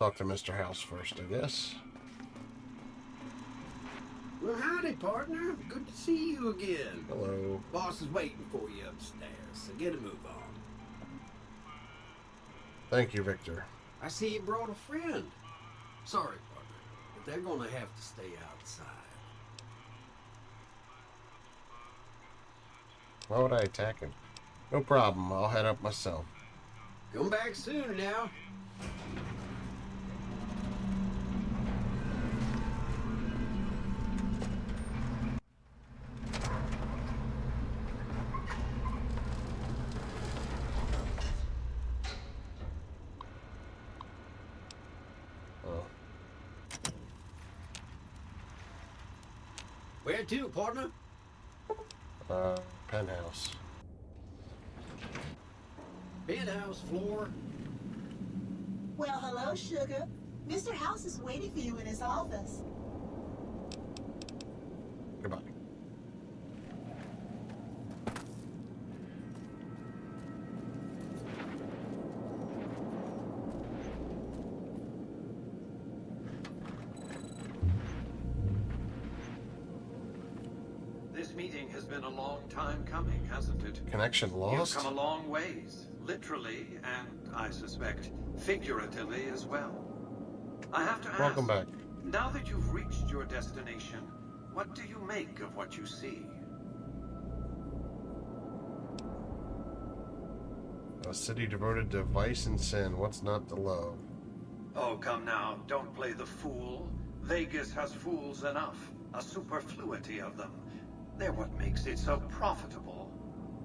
Talk to Mr. House first, I guess. Well, howdy, partner. Good to see you again. Hello. Boss is waiting for you upstairs, so get a move on. Thank you, Victor. I see you brought a friend. Sorry, partner, but they're gonna have to stay outside. Why would I attack him? No problem. I'll head up myself. Come back soon now. Oh. Where to, partner? Penthouse. Penthouse floor. Well, hello, sugar. Mr. House is waiting for you in his office. Goodbye. This meeting has been a long time coming, hasn't it? Connection lost? You've come a long ways, literally, and I suspect figuratively as well. I have to ask, Welcome back. now that you've reached your destination, what do you make of what you see? A city devoted to vice and sin. What's not to love? Oh, come now, don't play the fool. Vegas has fools enough, a superfluity of them. They're what makes it so profitable.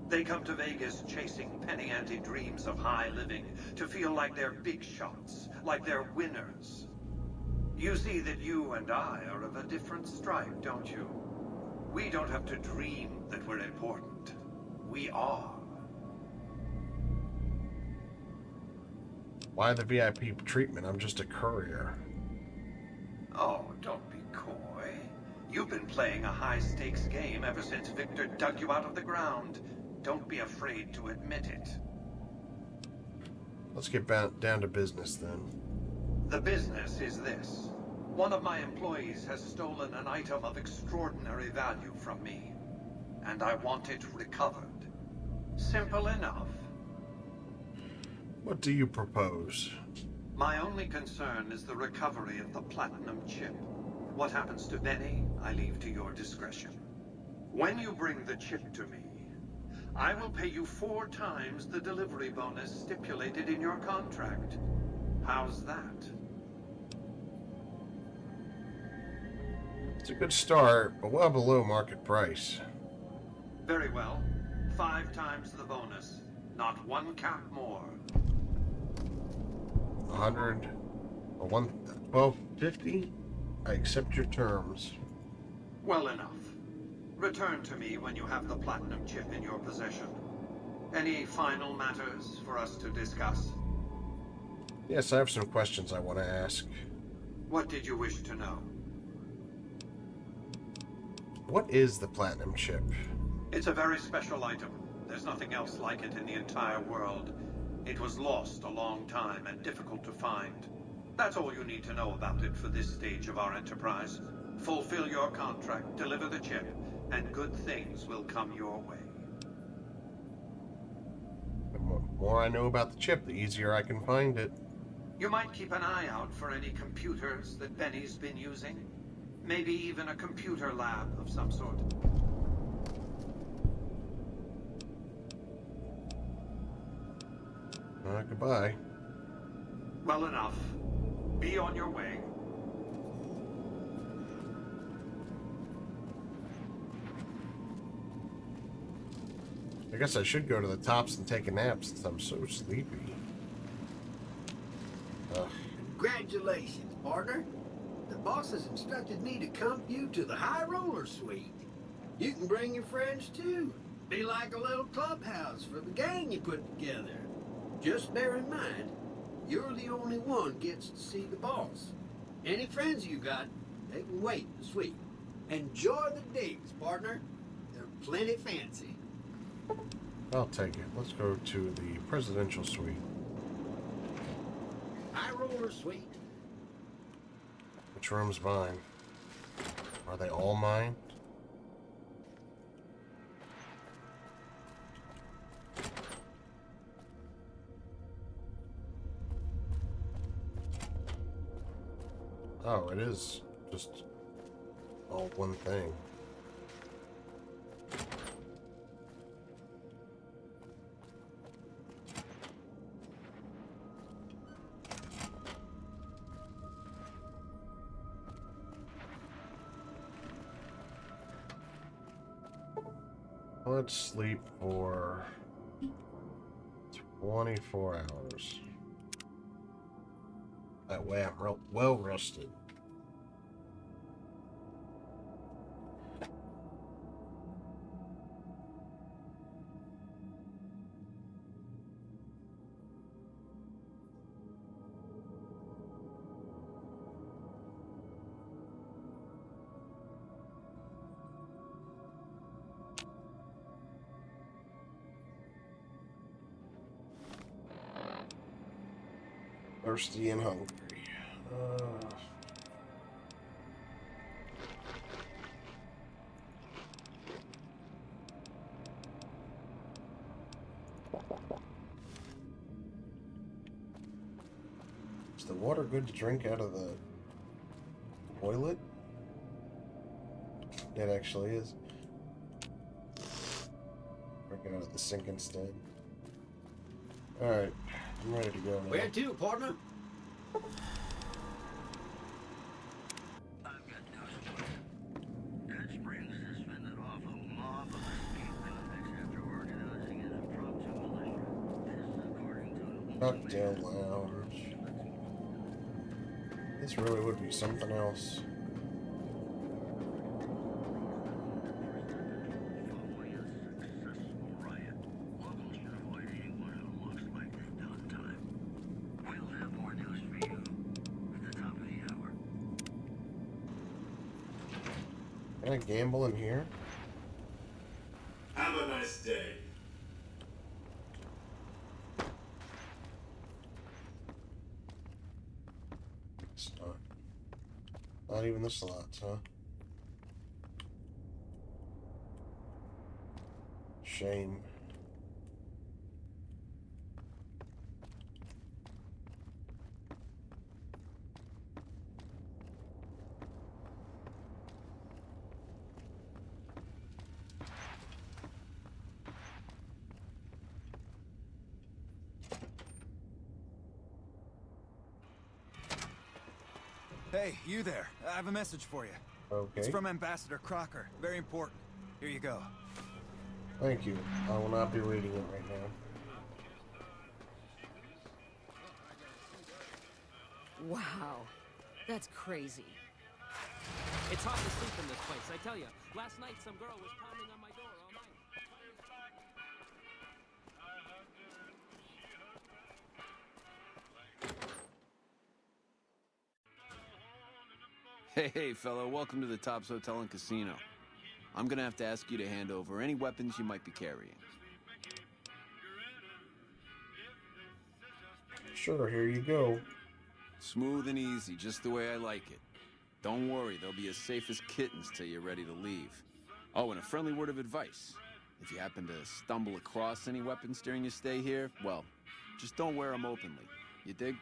They come to Vegas chasing penny-ante dreams of high living, to feel like they're big shots, like they're winners. You see that you and I are of a different stripe, don't you? We don't have to dream that we're important. We are. Why the VIP treatment? I'm just a courier. Oh, don't be coy. You've been playing a high-stakes game ever since Victor dug you out of the ground. Don't be afraid to admit it. Let's get down to business then. The business is this. One of my employees has stolen an item of extraordinary value from me, and I want it recovered. Simple enough. What do you propose? My only concern is the recovery of the platinum chip. What happens to Benny, I leave to your discretion. When you bring the chip to me, I will pay you 4 times the delivery bonus stipulated in your contract. How's that? It's a good start, but well below market price. Very well. 5 times the bonus. Not 1 cap more. 100 or 1250? I accept your terms. Well enough. Return to me when you have the platinum chip in your possession. Any final matters for us to discuss? Yes, I have some questions I want to ask. What did you wish to know? What is the platinum chip? It's a very special item. There's nothing else like it in the entire world. It was lost a long time and difficult to find. That's all you need to know about it for this stage of our enterprise. Fulfill your contract, deliver the chip, and good things will come your way. The more I know about the chip, the easier I can find it. You might keep an eye out for any computers that Benny's been using. Maybe even a computer lab of some sort. Goodbye. Well enough. Be on your way. I guess I should go to the tops and take a nap since I'm so sleepy. Congratulations, partner. The boss has instructed me to comp you to the high roller suite. You can bring your friends too. Be like a little clubhouse for the gang you put together. Just bear in mind, you're the only one gets to see the boss. Any friends you got, they can wait in the suite. Enjoy the digs, partner. They're plenty fancy. I'll take it. Let's go to the presidential suite. High roller suite, Which room's mine? Are they all mine? Oh, it is just all one thing. Let's sleep for 24 hours. That way I'm well rested. Thirsty and hungry. Is the water good to drink out of the toilet? It actually is. Drink it out of the sink instead. Alright, I'm ready to go now. Where to, partner? Cocktail lounge. This really would be something else. Can I gamble in here? Have a nice day. It's not even the slots, huh? Shame. Hey, you there. I have a message for you. Okay. It's from Ambassador Crocker. Very important. Here you go. Thank you. I will not be reading it right now. Wow, that's crazy. It's hard to sleep in this place, I tell you. Last night, some girl was pounding on my door all night. Hey, fellow, welcome to the Tops Hotel and Casino. I'm gonna have to ask you to hand over any weapons you might be carrying. Sure, here you go. Smooth and easy, just the way I like it. Don't worry, they'll be as safe as kittens till you're ready to leave. Oh, and a friendly word of advice. If you happen to stumble across any weapons during your stay here, well, just don't wear them openly. You dig?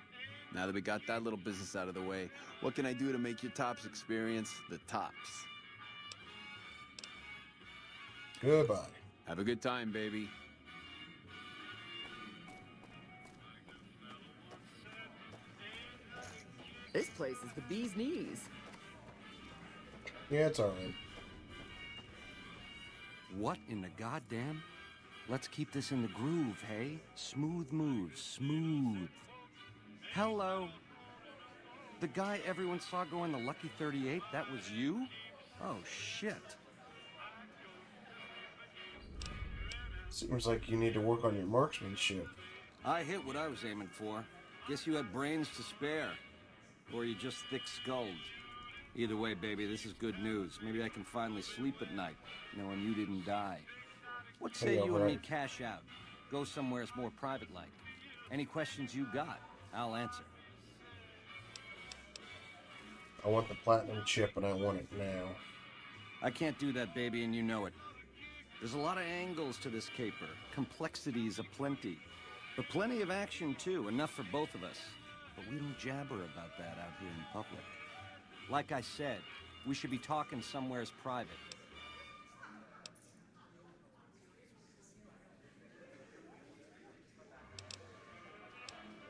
Now that we got that little business out of the way, what can I do to make your Tops experience the tops? Goodbye. Have a good time, baby. This place is the bee's knees. Yeah, it's alright. What in the goddamn? Let's keep this in the groove, hey? Smooth moves, smooth. Hello? The guy everyone saw go in the Lucky 38, that was you? Oh, shit. Seems like you need to work on your marksmanship. I hit what I was aiming for. Guess you had brains to spare. Or you just thick-skulled. Either way, baby, this is good news. Maybe I can finally sleep at night, knowing you didn't die. What say you and me cash out? Go somewhere more private-like. Any questions you got, I'll answer. I want the platinum chip and I want it now. I can't do that, baby, and you know it. There's a lot of angles to this caper, complexities aplenty, but plenty of action too, enough for both of us. But we don't jabber about that out here in public. Like I said, we should be talking somewheres private.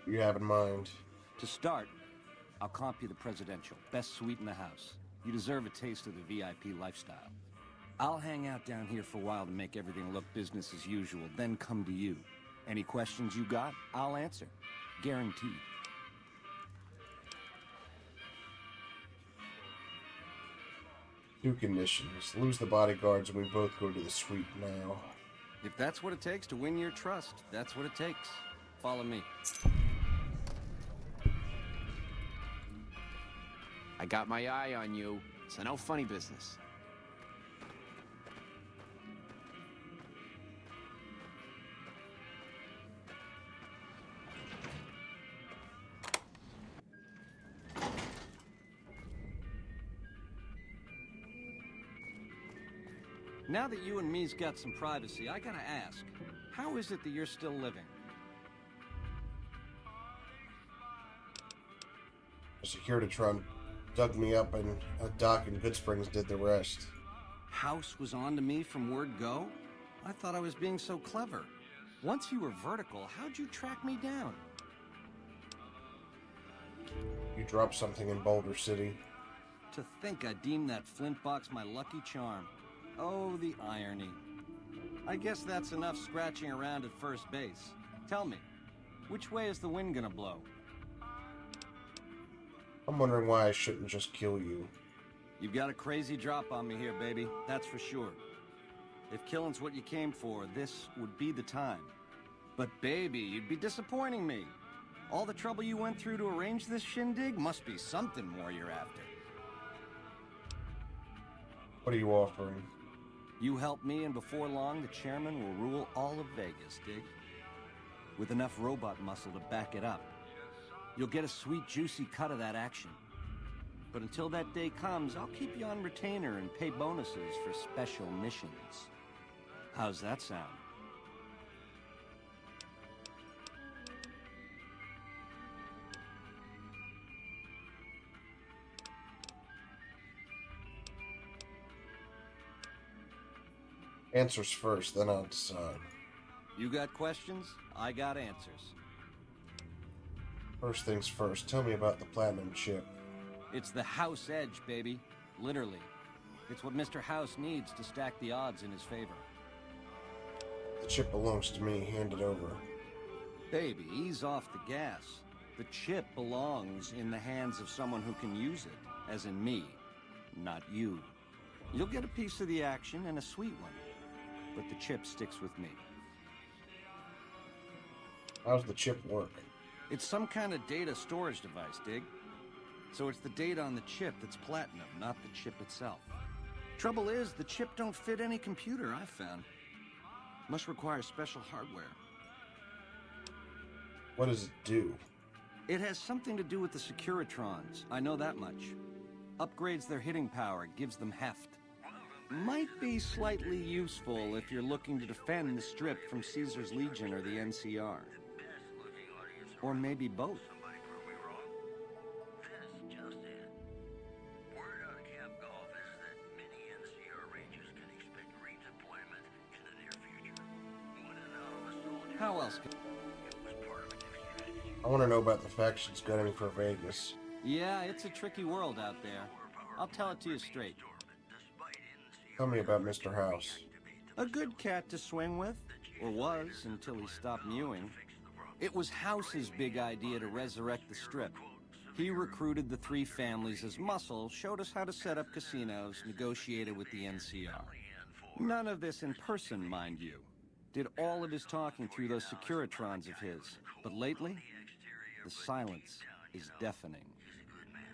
You have in mind? To start, I'll comp you the presidential, best suite in the house. You deserve a taste of the VIP lifestyle. I'll hang out down here for a while to make everything look business as usual, then come to you. Any questions you got, I'll answer. Guaranteed. Two conditions. Lose the bodyguards and we both go to the suite now. If that's what it takes to win your trust, that's what it takes. Follow me. I got my eye on you, so no funny business. Now that you and me's got some privacy, I gotta ask, how is it that you're still living? The Securitron dug me up and a dock in Good Springs did the rest. House was on to me from word go? I thought I was being so clever. Once you were vertical, how'd you track me down? You dropped something in Boulder City. To think I deemed that flint box my lucky charm. Oh, the irony. I guess that's enough scratching around at first base. Tell me, which way is the wind gonna blow? I'm wondering why I shouldn't just kill you. You've got a crazy drop on me here, baby. That's for sure. If killing's what you came for, this would be the time. But baby, you'd be disappointing me. All the trouble you went through to arrange this shindig must be something more you're after. What are you offering? You help me, and before long, the chairman will rule all of Vegas, dig? With enough robot muscle to back it up. You'll get a sweet, juicy cut of that action. But until that day comes, I'll keep you on retainer and pay bonuses for special missions. How's that sound? Answers first, then I'll decide. You got questions? I got answers. First things first, tell me about the platinum chip. It's the house edge, baby. Literally. It's what Mr. House needs to stack the odds in his favor. The chip belongs to me, hand it over. Baby, ease off the gas. The chip belongs in the hands of someone who can use it, as in me, not you. You'll get a piece of the action and a sweet one, but the chip sticks with me. How's the chip work? It's some kind of data storage device, dig? So it's the data on the chip that's platinum, not the chip itself. Trouble is, the chip don't fit any computer I've found. Must require special hardware. What does it do? It has something to do with the Securitrons, I know that much. Upgrades their hitting power, gives them heft. Might be slightly useful if you're looking to defend the Strip from Caesar's Legion or the NCR. Or maybe both. How else can... I want to know about the factions gunning for Vegas. Yeah, it's a tricky world out there. I'll tell it to you straight. Tell me about Mr. House. A good cat to swing with, or was until he stopped mewing. It was House's big idea to resurrect the Strip. He recruited the three families as muscle, showed us how to set up casinos, negotiated with the NCR. None of this in person, mind you. Did all of his talking through those Securitrons of his. But lately, the silence is deafening.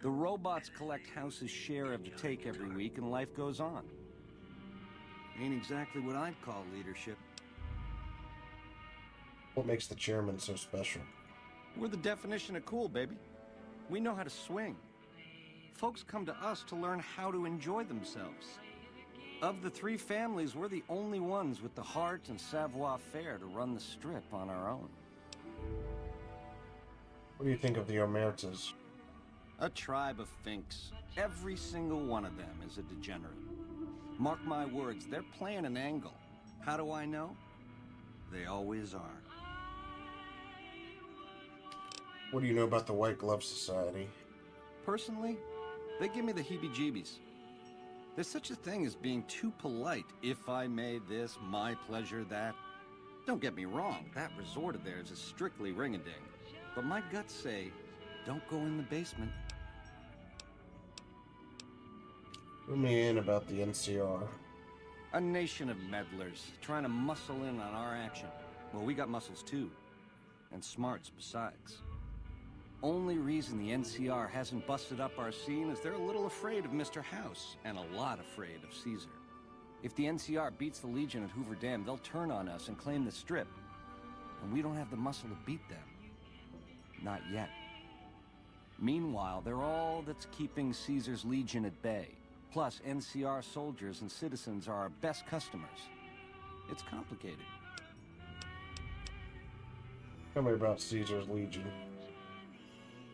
The robots collect House's share of the take every week, and life goes on. Ain't exactly what I'd call leadership. What makes the chairman so special? We're the definition of cool, baby. We know how to swing. Folks come to us to learn how to enjoy themselves. Of the three families, we're the only ones with the heart and savoir-faire to run the strip on our own. What do you think of the Omertas? A tribe of finks. Every single one of them is a degenerate. Mark my words, they're playing an angle. How do I know? They always are. What do you know about the White Glove Society? Personally, they give me the heebie-jeebies. There's such a thing as being too polite. If I may this, my pleasure that. Don't get me wrong, that resort of theirs is strictly ring-a-ding. But my guts say, don't go in the basement. Fill me in about the NCR. A nation of meddlers, trying to muscle in on our action. Well, we got muscles too. And smarts besides. Only reason the NCR hasn't busted up our scene is they're a little afraid of Mr. House, and a lot afraid of Caesar. If the NCR beats the Legion at Hoover Dam, they'll turn on us and claim the Strip. And we don't have the muscle to beat them. Not yet. Meanwhile, they're all that's keeping Caesar's Legion at bay. Plus, NCR soldiers and citizens are our best customers. It's complicated. Tell me about Caesar's Legion.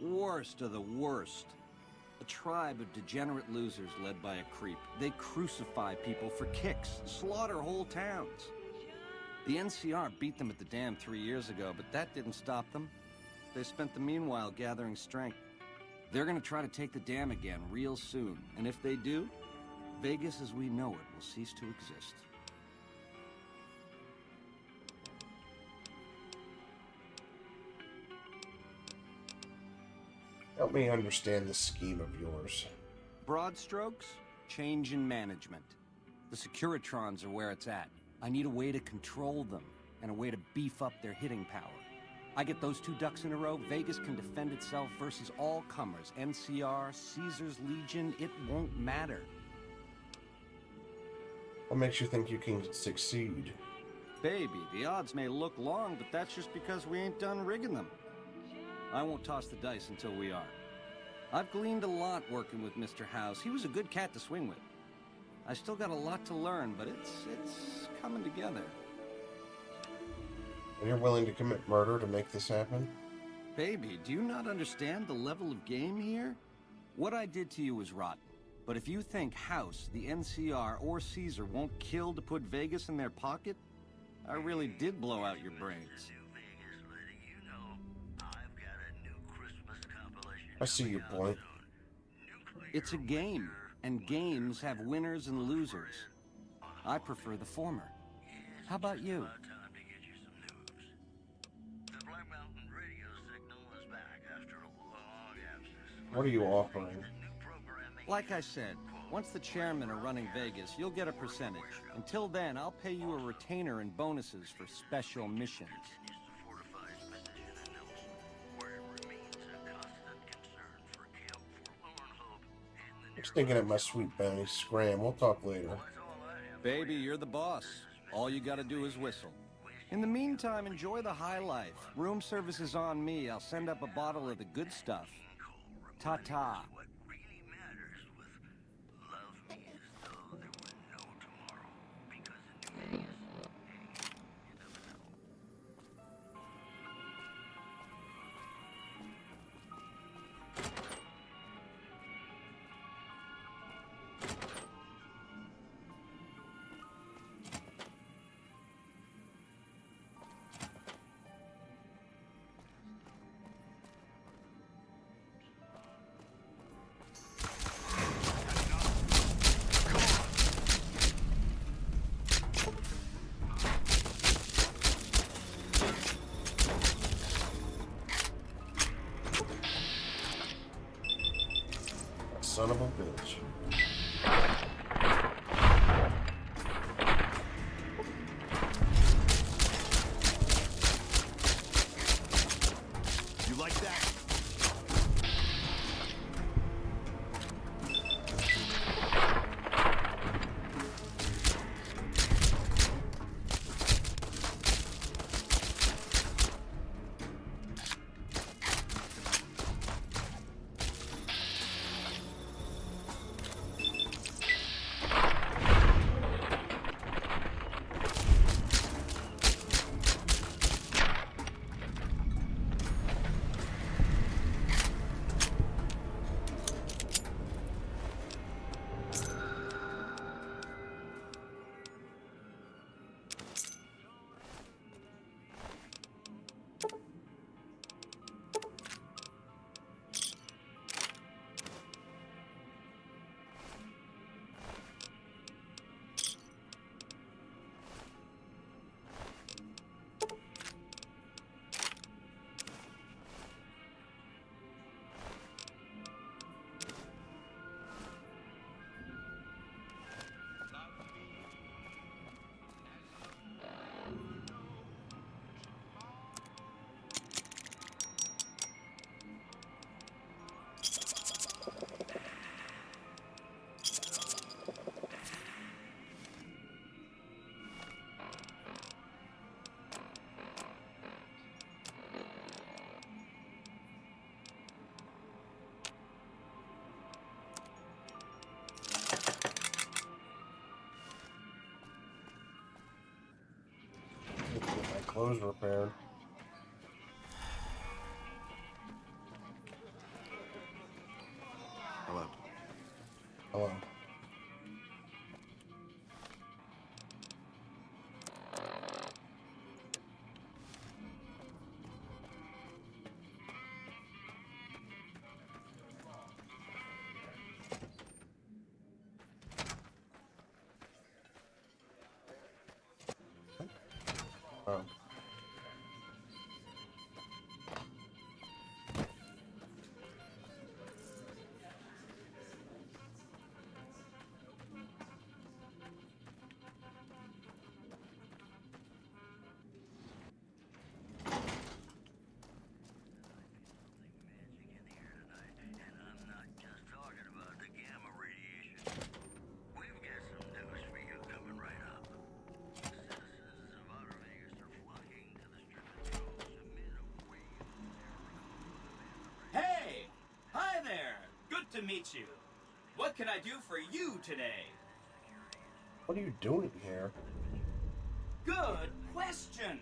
Worst of the worst. A tribe of degenerate losers led by a creep. They crucify people for kicks, slaughter whole towns. The NCR beat them at the dam 3 years ago, but that didn't stop them. They spent the meanwhile gathering strength. They're gonna try to take the dam again real soon, and if they do, Vegas as we know it will cease to exist. Help me understand this scheme of yours. Broad strokes, change in management. The Securitrons are where it's at. I need a way to control them, and a way to beef up their hitting power. I get those two ducks in a row, Vegas can defend itself versus all comers. NCR, Caesar's Legion, it won't matter. What makes you think you can succeed? Baby, the odds may look long, but that's just because we ain't done rigging them. I won't toss the dice until we are. I've gleaned a lot working with Mr. House. He was a good cat to swing with. I still got a lot to learn, but it's coming together. And you're willing to commit murder to make this happen? Baby, do you not understand the level of game here? What I did to you was rotten. But if you think House, the NCR, or Caesar won't kill to put Vegas in their pocket, I really did blow out your brains. I see your point. It's a game, and games have winners and losers. I prefer the former. How about you? What are you offering? Like I said, once the chairmen are running Vegas, you'll get a percentage. Until then, I'll pay you a retainer and bonuses for special missions. Just thinking of my sweet bounty. Scram. We'll talk later. Baby, you're the boss. All you gotta do is whistle. In the meantime, enjoy the high life. Room service is on me. I'll send up a bottle of the good stuff. Ta-ta. Son of a bitch. You like that? clothes repaired. Hello. Hello. Oh. Hey! Hi there! Good to meet you. What can I do for you today? What are you doing here? Good question!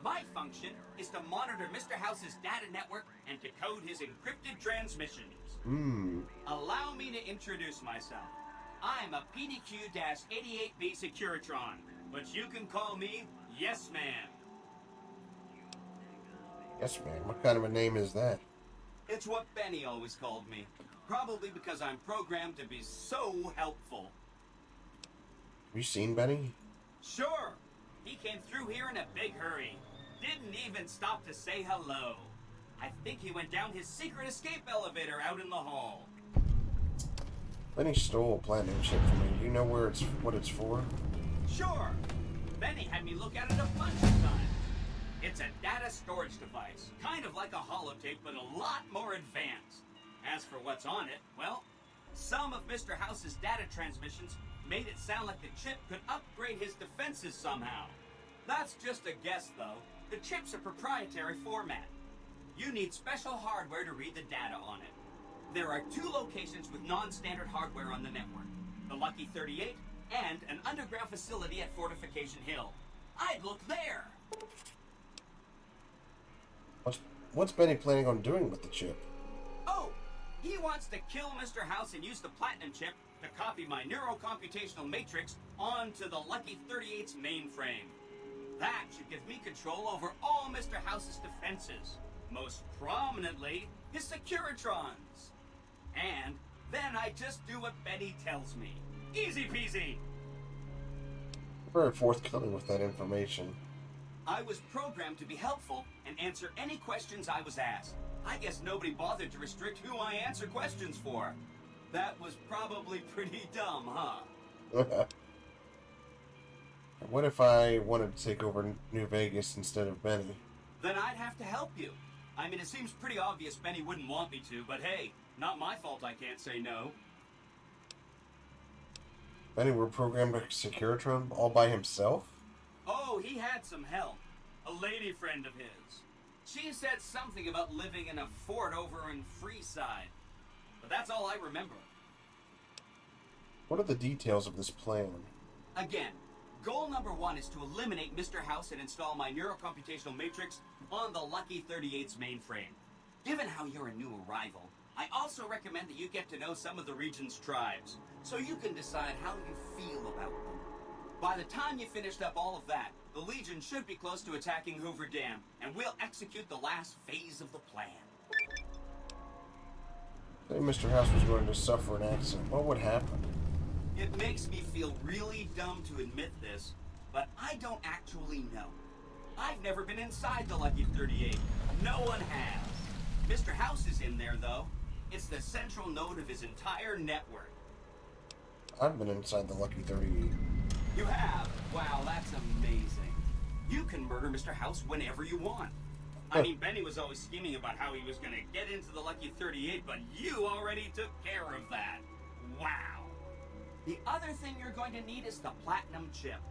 My function is to monitor Mr. House's data network and decode his encrypted transmissions. Allow me to introduce myself. I'm a PDQ-88B Securitron, but you can call me Yes Man. Yes, man. What kind of a name is that? It's what Benny always called me. Probably because I'm programmed to be so helpful. Have you seen Benny? Sure. He came through here in a big hurry. Didn't even stop to say hello. I think he went down his secret escape elevator out in the hall. Benny stole a platinum chip from me. Do you know what it's for? Sure. Benny had me look at it a bunch of times. It's a data storage device, kind of like a holotape, but a lot more advanced. As for what's on it, well, some of Mr. House's data transmissions made it sound like the chip could upgrade his defenses somehow. That's just a guess, though. The chip's a proprietary format. You need special hardware to read the data on it. There are 2 locations with non-standard hardware on the network. The Lucky 38 and an underground facility at Fortification Hill. I'd look there! What's Benny planning on doing with the chip? Oh! He wants to kill Mr. House and use the platinum chip to copy my neurocomputational matrix onto the Lucky 38's mainframe. That should give me control over all Mr. House's defenses. Most prominently, his Securitrons. And then I just do what Benny tells me. Easy peasy! Very forthcoming with that information. I was programmed to be helpful and answer any questions I was asked. I guess nobody bothered to restrict who I answer questions for. That was probably pretty dumb, huh? What if I wanted to take over New Vegas instead of Benny? Then I'd have to help you. I mean, it seems pretty obvious Benny wouldn't want me to, but hey, not my fault I can't say no. Benny were programmed a Securitron all by himself? Oh, he had some help. A lady friend of his. She said something about living in a fort over in Freeside. But that's all I remember. What are the details of this plan? Again, goal number 1 is to eliminate Mr. House and install my neurocomputational matrix on the Lucky 38's mainframe. Given how you're a new arrival, I also recommend that you get to know some of the region's tribes, so you can decide how you feel about them. By the time you finished up all of that, the Legion should be close to attacking Hoover Dam, and we'll execute the last phase of the plan. Say Mr. House was going to suffer an accident. What would happen? It makes me feel really dumb to admit this, but I don't actually know. I've never been inside the Lucky 38. No one has. Mr. House is in there, though. It's the central node of his entire network. I've been inside the Lucky 38. You have? Wow, that's amazing. You can murder Mr. House whenever you want. I mean, Benny was always scheming about how he was going to get into the Lucky 38, but you already took care of that. Wow. The other thing you're going to need is the platinum chip.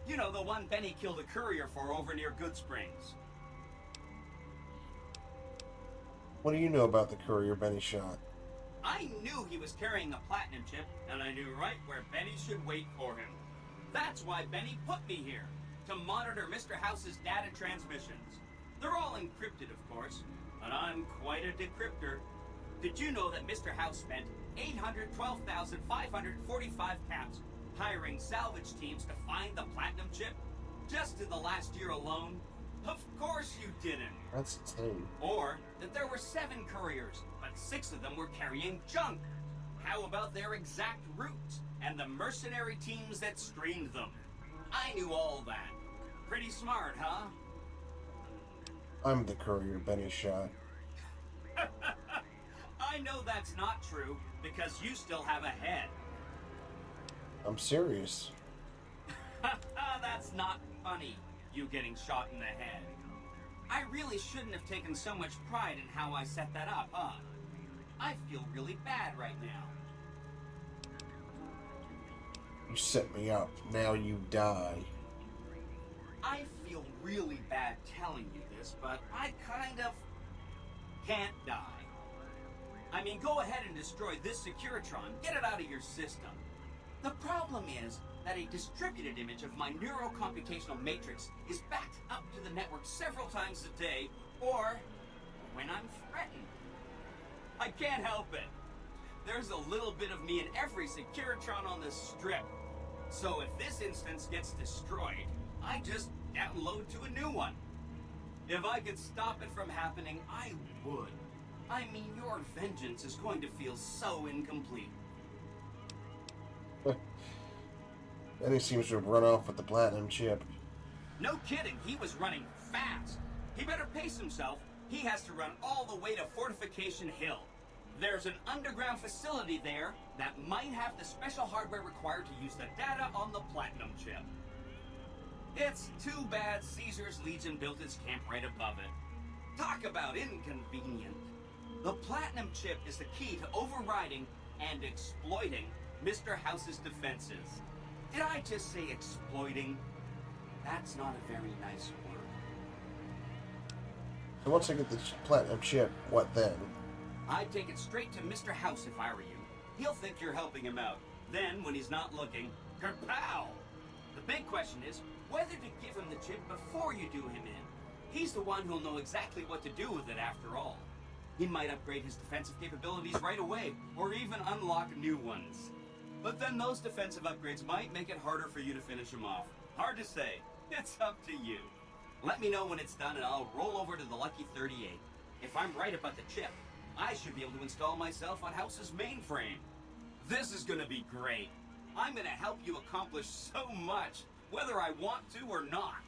You know, the one Benny killed a courier for over near Good Springs. What do you know about the courier Benny shot? I knew he was carrying a platinum chip, and I knew right where Benny should wait for him. That's why Benny put me here. to monitor Mr. House's data transmissions. They're all encrypted, of course, but I'm quite a decryptor. Did you know that Mr. House spent 812,545 caps hiring salvage teams to find the platinum chip? Just in the last year alone? Of course you didn't. That's insane. Or that there were 7 couriers, but 6 of them were carrying junk. How about their exact routes and the mercenary teams that screened them? I knew all that. Pretty smart, huh? I'm the courier Benny shot. I know that's not true, because you still have a head. I'm serious. That's not funny, you getting shot in the head. I really shouldn't have taken so much pride in how I set that up, huh? I feel really bad right now. You set me up. Now you die. I feel really bad telling you this, but I kind of can't die. I mean, go ahead and destroy this Securitron. Get it out of your system. The problem is that a distributed image of my neurocomputational matrix is backed up to the network several times a day, or when I'm threatened. I can't help it. There's a little bit of me in every Securitron on the strip. So if this instance gets destroyed, I just download to a new one. If I could stop it from happening, I would. I mean, your vengeance is going to feel so incomplete. Benny seems to have run off with the platinum chip. No kidding, he was running fast. He better pace himself. He has to run all the way to Fortification Hill. There's an underground facility there that might have the special hardware required to use the data on the platinum chip. It's too bad Caesar's Legion built its camp right above it. Talk about inconvenient. The platinum chip is the key to overriding and exploiting Mr. House's defenses. Did I just say exploiting? That's not a very nice word. So once I get the platinum chip, what then? I'd take it straight to Mr. House if I were you. He'll think you're helping him out. Then, when he's not looking, kerpow! The big question is whether to give him the chip before you do him in. He's the one who'll know exactly what to do with it after all. He might upgrade his defensive capabilities right away, or even unlock new ones. But then those defensive upgrades might make it harder for you to finish him off. Hard to say. It's up to you. Let me know when it's done and I'll roll over to the Lucky 38. If I'm right about the chip, I should be able to install myself on House's mainframe. This is gonna be great. I'm gonna help you accomplish so much, whether I want to or not.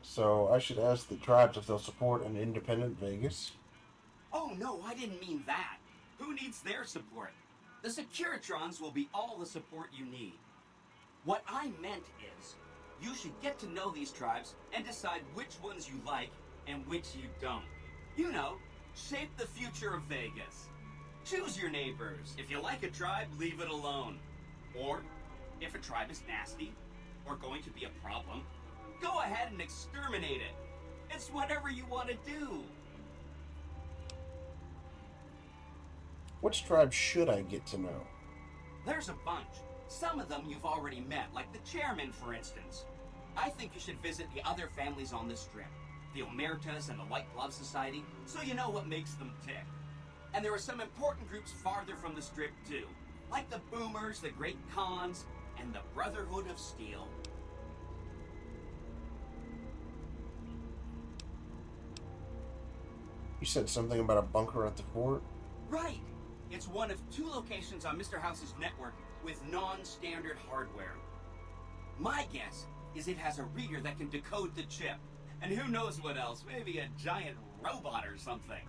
So I should ask the tribes if they'll support an independent Vegas? Oh no, I didn't mean that. Who needs their support? The Securitrons will be all the support you need. What I meant is, you should get to know these tribes and decide which ones you like and which you don't. You know, shape the future of Vegas. Choose your neighbors. If you like a tribe, leave it alone. Or, if a tribe is nasty, or going to be a problem, go ahead and exterminate it. It's whatever you want to do. Which tribe should I get to know? There's a bunch. Some of them you've already met, like the chairman, for instance. I think you should visit the other families on the strip. The Omertas and the White Glove Society, so you know what makes them tick. And there are some important groups farther from the strip, too. Like the Boomers, the Great Khans, and the Brotherhood of Steel. You said something about a bunker at the fort? Right. It's one of 2 locations on Mr. House's network with non-standard hardware. My guess is it has a reader that can decode the chip. And who knows what else, maybe a giant robot or something.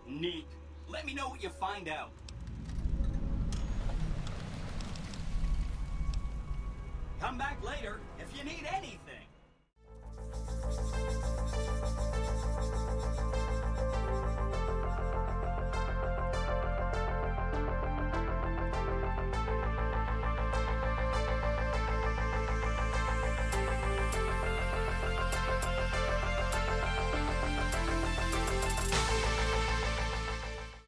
Neat. Let me know what you find out. Come back later if you need anything.